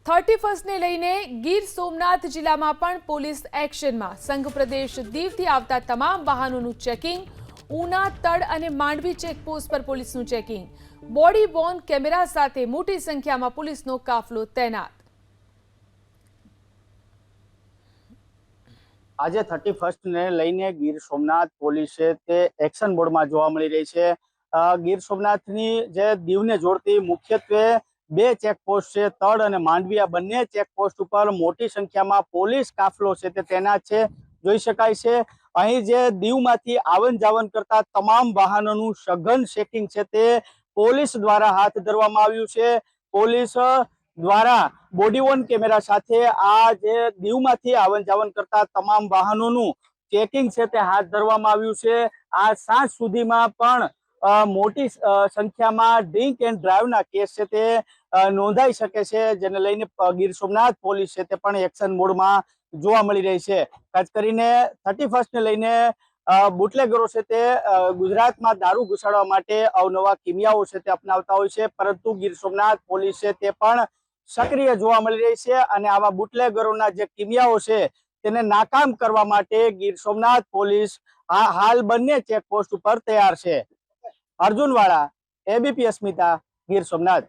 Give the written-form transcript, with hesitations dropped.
31 ને લઈને ગીર સોમનાથ જિલ્લામાં પણ પોલીસ એક્શનમાં। સંઘ પ્રદેશ દીવથી આવતા તમામ વાહનોનું ચેકિંગ। ઉના, તડ અને માંડવી ચેકપોસ્ટ પર પોલીસનું ચેકિંગ। બોડી વોર્ન કેમેરા સાથે મોટી સંખ્યામાં પોલીસનો કાફલો તૈનાત। આજે 31 ને લઈને ગીર સોમનાથ પોલીસે તે એક્શન મોડમાં જોવા મળી રહી છે। ગીર સોમનાથની જે દીવને જોડતી મુખ્યત્વે બે ચેકપોસ્ટ છે, તડ અને માંડવી। આ બંને ચેકપોસ્ટ ઉપર મોટી સંખ્યામાં પોલીસ કાફલો છે તે તૈનાત છે। જોઈ શકાય છે અહીં જે દીવમાંથી આવન જાવન કરતા તમામ વાહનોનું સઘન ચેકિંગ છે તે પોલીસ દ્વારા હાથ ધરવામાં આવ્યું છે। પોલીસ દ્વારા બોડી વોર્ન કેમેરા સાથે આ જે દીવમાંથી આવન જાવન કરતા તમામ વાહનોનું ચેકિંગ છે તે હાથ ધરવામાં આવ્યું છે। આ સાંજ સુધીમાં પણ મોટી સંખ્યામાં ડ્રિંક એન્ડ ડ્રાઈવના કેસ છે તે નોંધાઈ શકે છે, જેને લઈને ગીર સોમનાથ પોલીસ છે તે પણ એક્શન મોડમાં જોવા મળી રહી છે। ખાસ કરીને 31 ને લઈને બુટલેગરો છે તે ગુજરાતમાં દારૂ ઘુસાડવા માટે અવનવા કિમિયાઓ છે તે અપનાવતા હોય છે, પરંતુ ગીર સોમનાથ પોલીસ છે તે પણ સક્રિય જોવા મળી રહી છે અને આવા બુટલેગરોના જે કિમિયાઓ છે તેને નાકામ કરવા માટે ગીર સોમનાથ પોલીસ હાલ બંને ચેકપોસ્ટ ઉપર તૈયાર છે। અર્જુન વાળા, એબીપી અસ્મિતા, ગીર સોમનાથ।